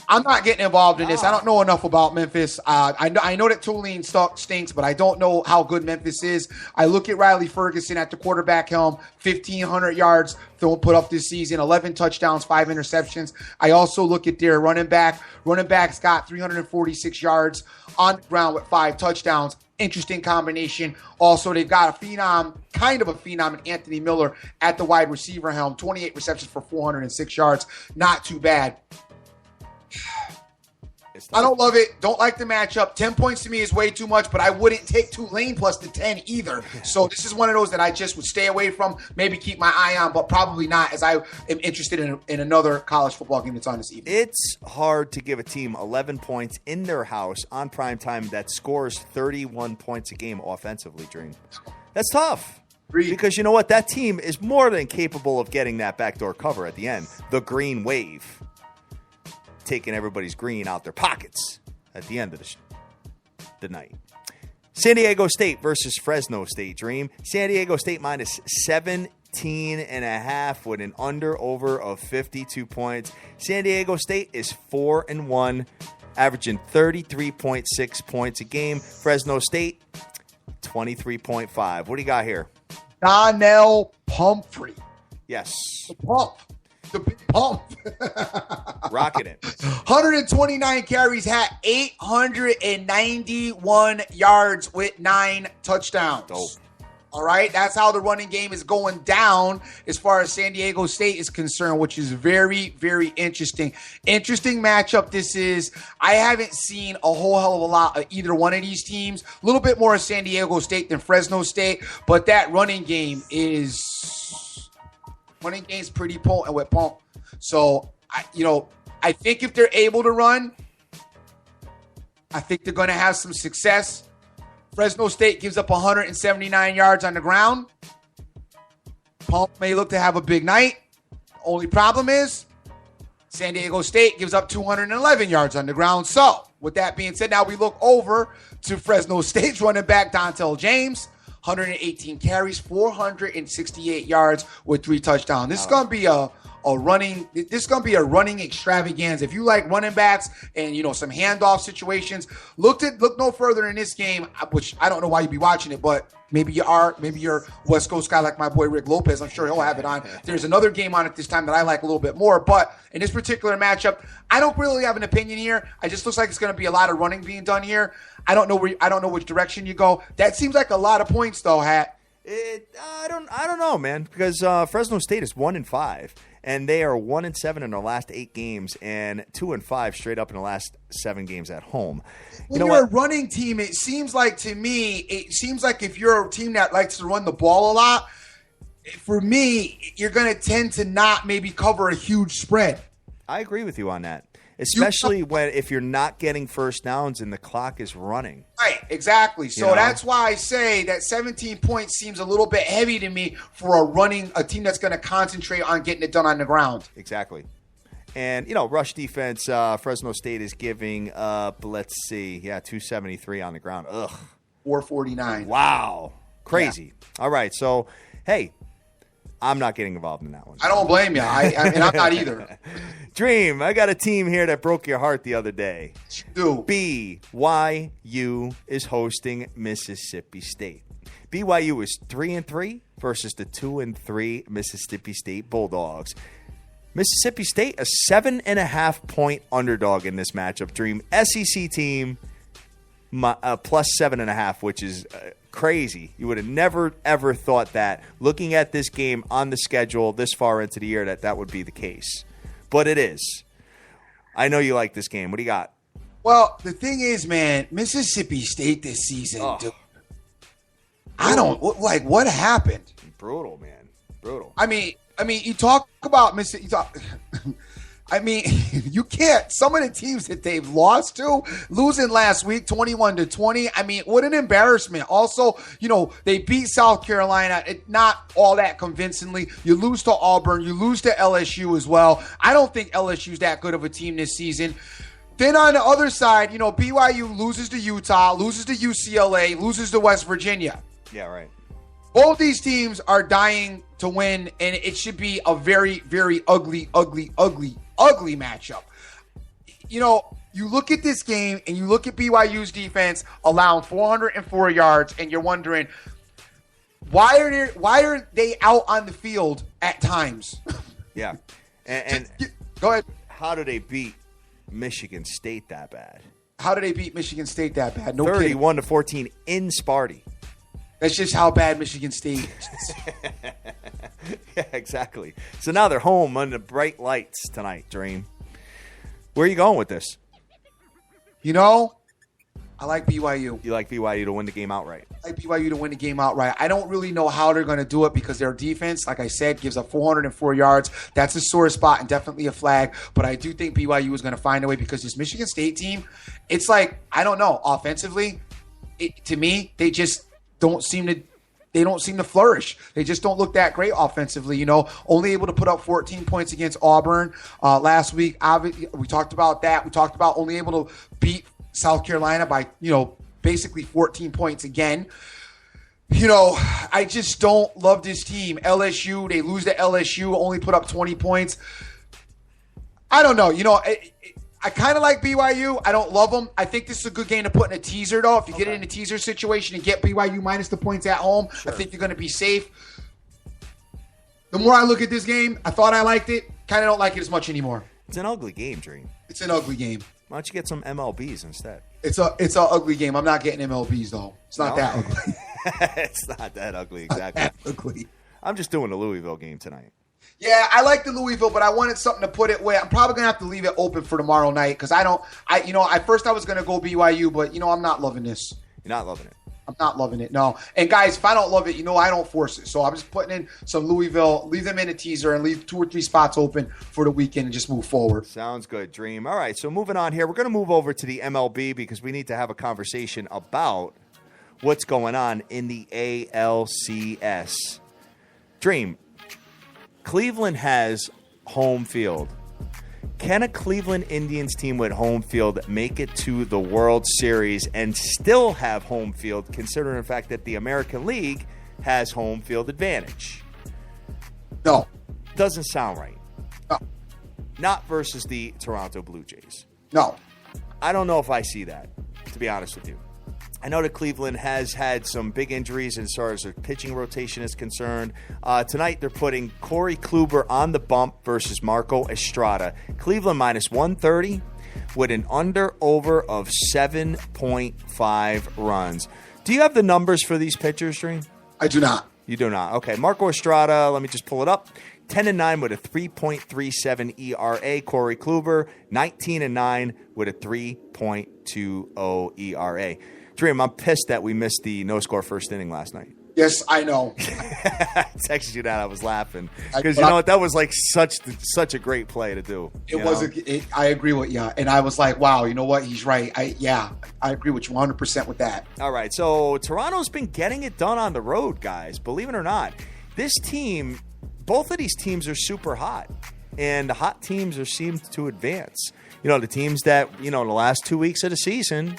I'm not getting involved in this. I don't know enough about Memphis. I know that Tulane stinks, but I don't know how good Memphis is. I look at Riley Ferguson at the quarterback helm, 1,500 yards put up this season, 11 touchdowns, 5 interceptions. I also look at their running back. Running back's got 346 yards on the ground with 5 touchdowns. Interesting combination. Also, they've got a phenom, kind of a phenom, in Anthony Miller at the wide receiver helm, 28 receptions for 406 yards. Not too bad. I don't love it. Don't like the matchup. 10 points to me is way too much, but I wouldn't take Tulane plus the 10 either. So this is one of those that I just would stay away from, maybe keep my eye on, but probably not, as I am interested in another college football game that's on this evening. It's hard to give a team 11 points in their house on primetime that scores 31 points a game offensively, Dream. That's tough. Because you know what? That team is more than capable of getting that backdoor cover at the end. The green wave. Taking everybody's green out their pockets at the end of the night. San Diego State versus Fresno State, Dream. San Diego State minus 17.5 with an under-over of 52 points. San Diego State is 4-1, averaging 33.6 points a game. Fresno State, 23.5. What do you got here? Donnell Pumphrey. Yes. The pump. The big pump. Rocking it. 129 carries, had 891 yards with 9 touchdowns. Dope. All right, that's how the running game is going down as far as San Diego State is concerned, which is very, very interesting. Interesting matchup this is. I haven't seen a whole hell of a lot of either one of these teams. A little bit more of San Diego State than Fresno State, but that running game is pretty potent with Pump. So, I think if they're able to run, I think they're going to have some success. Fresno State gives up 179 yards on the ground. Pump may look to have a big night. Only problem is San Diego State gives up 211 yards on the ground. So, with that being said, now we look over to Fresno State's running back, Dontel James. 118 carries, 468 yards with 3 touchdowns. This is going to be a running extravaganza. If you like running backs and some handoff situations, look no further in this game, which I don't know why you'd be watching it, but maybe you are. Maybe you're West Coast guy like my boy Rick Lopez. I'm sure he'll have it on. There's another game on it this time that I like a little bit more, but in this particular matchup, I don't really have an opinion here. It just looks like it's going to be a lot of running being done here. I don't know which direction you go. That seems like a lot of points, though, Hat. I don't know, man, because Fresno State is 1-5, and they are 1-7 in their last 8 games, and 2-5 straight up in the last 7 games at home. When you're a running team, it seems like if you're a team that likes to run the ball a lot, for me, you're going to tend to not maybe cover a huge spread. I agree with you on that. Especially if you're not getting first downs and the clock is running. Right, exactly. So that's why I say that 17 points seems a little bit heavy to me for a team that's going to concentrate on getting it done on the ground. Exactly. And, rush defense, Fresno State is giving up, 273 on the ground. Ugh. 449. Wow. Crazy. Yeah. All right. So, hey, I'm not getting involved in that one. I don't blame you. And I'm not either. Dream, I got a team here that broke your heart the other day. Dude. BYU is hosting Mississippi State. BYU is 3-3 versus the 2-3 Mississippi State Bulldogs. Mississippi State, a 7.5-point underdog in this matchup. Dream, SEC team, plus 7.5, which is crazy. You would have never, ever thought that, looking at this game on the schedule this far into the year, that would be the case. But it is. I know you like this game. What do you got? Well, the thing is, man, Mississippi State this season, dude, what happened? Brutal, man. Brutal. I mean, you talk about Mississippi. You can't. Some of the teams that they've lost to, losing last week, 21-20. I mean, what an embarrassment. Also, they beat South Carolina, not all that convincingly. You lose to Auburn. You lose to LSU as well. I don't think LSU's that good of a team this season. Then on the other side, BYU loses to Utah, loses to UCLA, loses to West Virginia. Yeah, right. Both these teams are dying to win, and it should be a very, very ugly matchup. you look at this game and you look at BYU's defense allowing 404 yards, and you're wondering why are they out on the field at times? Yeah, and go ahead. How do they beat Michigan State that bad? How do they beat Michigan State that bad? No kidding. 31-14 in Sparty. That's just how bad Michigan State is. Yeah, exactly. So now they're home under bright lights tonight, Dream. Where are you going with this? I like BYU. You like BYU to win the game outright? I like BYU to win the game outright. I don't really know how they're going to do it because their defense, like I said, gives up 404 yards. That's a sore spot and definitely a flag. But I do think BYU is going to find a way because this Michigan State team, it's like, I don't know, offensively, to me, they just don't seem to flourish. They just don't look that great offensively, only able to put up 14 points against Auburn last week. We talked about that. We talked about only able to beat South Carolina by, basically 14 points again. I just don't love this team. LSU, they lose to LSU, only put up 20 points. I don't know. I kind of like BYU. I don't love them. I think this is a good game to put in a teaser, though. If you get it in a teaser situation and get BYU minus the points at home, sure. I think you're going to be safe. The more I look at this game, I thought I liked it. Kind of don't like it as much anymore. It's an ugly game, Dream. It's an ugly game. Why don't you get some MLBs instead? It's an ugly game. I'm not getting MLBs, though. It's not that ugly. It's not that ugly, exactly. Not that ugly. I'm just doing the Louisville game tonight. Yeah, I like the Louisville, but I wanted something to put it where I'm probably going to have to leave it open for tomorrow night because at first I was going to go BYU, but, I'm not loving this. You're not loving it? I'm not loving it, no. And, guys, if I don't love it, I don't force it. So I'm just putting in some Louisville, leave them in a teaser and leave 2 or 3 spots open for the weekend and just move forward. Sounds good, Dream. All right, so moving on here. We're going to move over to the MLB because we need to have a conversation about what's going on in the ALCS. Dream, Cleveland has home field. Can a Cleveland Indians team with home field make it to the World Series and still have home field, considering the fact that the American League has home field advantage? No. Doesn't sound right. No. Not versus the Toronto Blue Jays. No. I don't know if I see that, to be honest with you. I know that Cleveland has had some big injuries as far as their pitching rotation is concerned. Tonight, they're putting Corey Kluber on the bump versus Marco Estrada. Cleveland minus 130 with an under-over of 7.5 runs. Do you have the numbers for these pitchers, Dream? I do not. You do not. Okay, Marco Estrada, let me just pull it up. 10-9 with a 3.37 ERA. Corey Kluber, 19-9 with a 3.20 ERA. Dream, I'm pissed that we missed the no-score first inning last night. Yes, I know. I texted you that. I was laughing because you know what? That was like such a great play to do. I agree with you, and I was like, wow, you know what? He's right. I agree with you 100% with that. All right, so Toronto's been getting it done on the road, guys. Believe it or not, this team, both of these teams are super hot, and the hot teams are seemed to advance. The teams that in the last 2 weeks of the season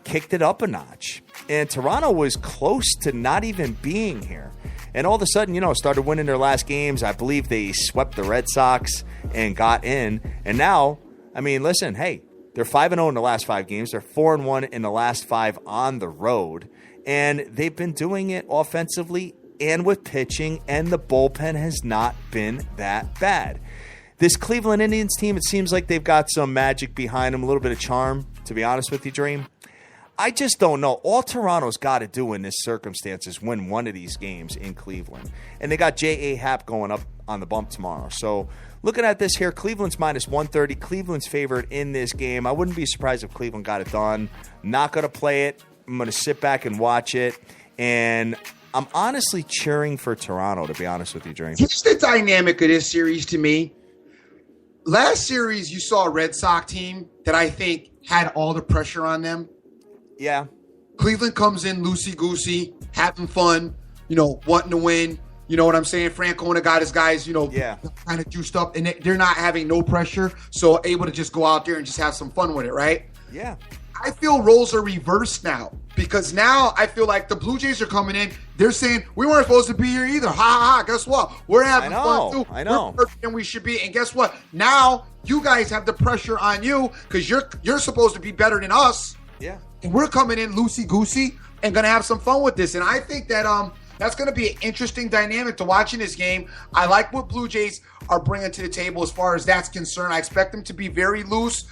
kicked it up a notch. And Toronto was close to not even being here. And all of a sudden, started winning their last games. I believe they swept the Red Sox and got in. And now, listen, hey, they're 5-0 in the last 5 games. They're 4-1 in the last 5 on the road. And they've been doing it offensively and with pitching, and the bullpen has not been that bad. This Cleveland Indians team, it seems like they've got some magic behind them, a little bit of charm, to be honest with you, Dream. I just don't know. All Toronto's got to do in this circumstance is win one of these games in Cleveland. And they got J.A. Happ going up on the bump tomorrow. So looking at this here, Cleveland's minus 130. Cleveland's favored in this game. I wouldn't be surprised if Cleveland got it done. Not going to play it. I'm going to sit back and watch it. And I'm honestly cheering for Toronto, to be honest with you, Dream. Here's the dynamic of this series to me. Last series, you saw a Red Sox team that I think had all the pressure on them. Yeah. Cleveland comes in loosey-goosey, having fun, wanting to win. You know what I'm saying? Francona got his guys, kind of juiced up, and they're not having no pressure, so able to just go out there and just have some fun with it, right? Yeah. I feel roles are reversed now because now I feel like the Blue Jays are coming in. They're saying we weren't supposed to be here either. Ha ha ha! Guess what? We're having fun too. I know. We're better than we should be. And guess what? Now you guys have the pressure on you because you're supposed to be better than us. Yeah. And we're coming in loosey goosey and gonna have some fun with this. And I think that that's going to be an interesting dynamic to watch in this game. I like what Blue Jays are bringing to the table as far as that's concerned. I expect them to be very loose,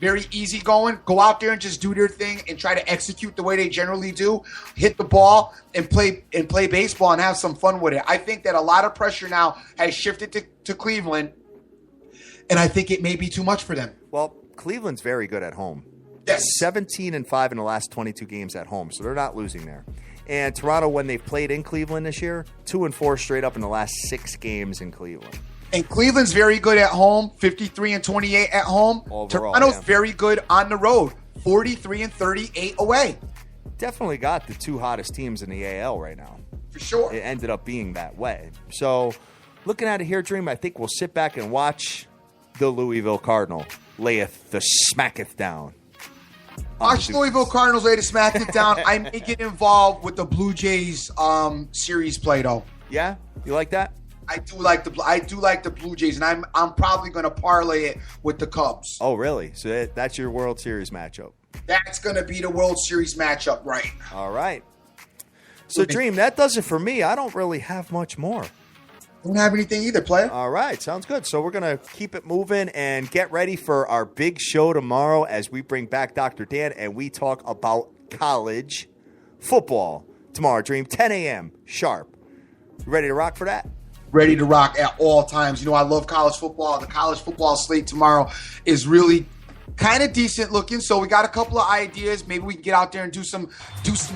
very easygoing. Go out there and just do their thing and try to execute the way they generally do. Hit the ball and play baseball and have some fun with it. I think that a lot of pressure now has shifted to Cleveland, and I think it may be too much for them. Well, Cleveland's very good at home. Yes. 17-5 in the last 22 games at home, so they're not losing there. And Toronto, when they've played in Cleveland this year, 2-4 straight up in the last 6 games in Cleveland. And Cleveland's very good at home, 53-28 at home. Overall, Toronto's very good on the road, 43-38 away. Definitely got the 2 hottest teams in the AL right now. For sure. It ended up being that way. So, looking at it here, Dream, I think we'll sit back and watch the Louisville Cardinal layeth the smacketh down. Watch Louisville Cardinals lay the smack it down. I may get involved with the Blue Jays series play though. Yeah, you like that? I do like the Blue Jays, and I'm probably going to parlay it with the Cubs. Oh, really? So that's your World Series matchup. That's going to be the World Series matchup, right? All right. So, Dream, that does it for me. I don't really have much more. Don't have anything either, player. All right, sounds good. So we're going to keep it moving and get ready for our big show tomorrow as we bring back Dr. Dan and we talk about college football tomorrow, Dream, 10 a.m. sharp. You ready to rock for that? Ready to rock at all times. You know, I love college football. The college football slate tomorrow is really kind of decent looking. So we got a couple of ideas. Maybe we can get out there and do some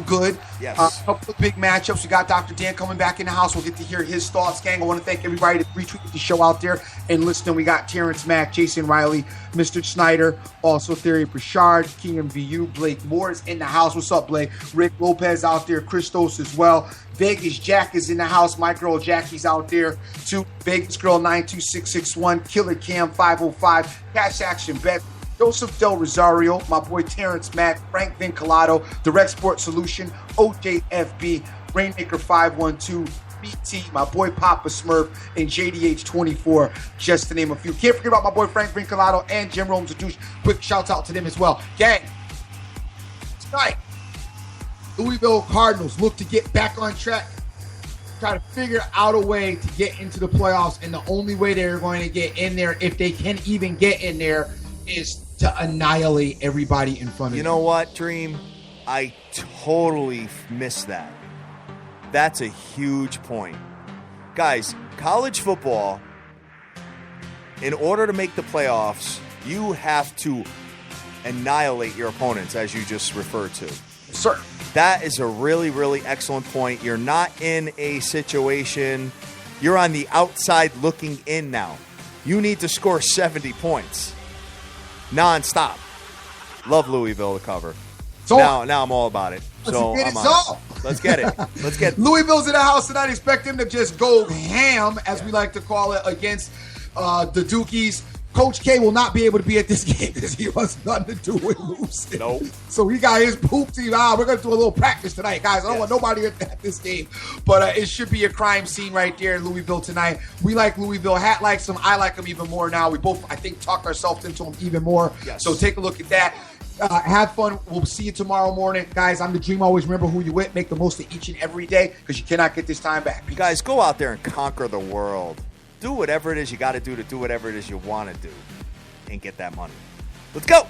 good. Yes. A couple of big matchups. We got Dr. Dan coming back in the house. We'll get to hear his thoughts, gang. I want to thank everybody that retweeted the show out there and listening. We got Terrence Mack, Jason Riley, Mr. Schneider, also Theory Pritchard, KMVU, Blake Moore is in the house. What's up, Blake? Rick Lopez out there, Christos as well. Vegas Jack is in the house. My girl Jackie's out there too. Vegas Girl 92661, Killer Cam 505, Cash Action Bet. Joseph Del Rosario, my boy Terrence Mack, Frank Vinculato, Direct Sport Solution, OJFB, Rainmaker 512, BT, my boy Papa Smurf, and JDH24, just to name a few. Can't forget about my boy Frank Vinculato and Jim Rome Zadouche. Quick shout out to them as well. Gang, tonight, Louisville Cardinals look to get back on track, try to figure out a way to get into the playoffs, and the only way they're going to get in there, if they can even get in there, is to annihilate everybody in front of you. You know what, Dream? I totally missed that. That's a huge point. Guys, college football, in order to make the playoffs, you have to annihilate your opponents, as you just referred to. Sir. That is a really, really excellent point. You're not in a situation, you're on the outside looking in now. You need to score 70 points. Non-stop. Love Louisville to cover. So, now I'm all about it. So let's get I'm it. on it. Let's get it. Let's get it. Louisville's in the house tonight. Expect them to just go ham, as we like to call it, against the Dukies. Coach K will not be able to be at this game because he wants nothing to do with losing. Nope. So he got his poop team. We're going to do a little practice tonight, guys. I don't want nobody at this game. But it should be a crime scene right there in Louisville tonight. We like Louisville. Hat likes them. I like them even more now. We both, I think, talked ourselves into them even more. Yes. So take a look at that. Have fun. We'll see you tomorrow morning. Guys, I'm the Dream. Always remember who you with. Make the most of each and every day because you cannot get this time back. Peace. Guys, go out there and conquer the world. Do whatever it is you got to do whatever it is you want to do and get that money. Let's go.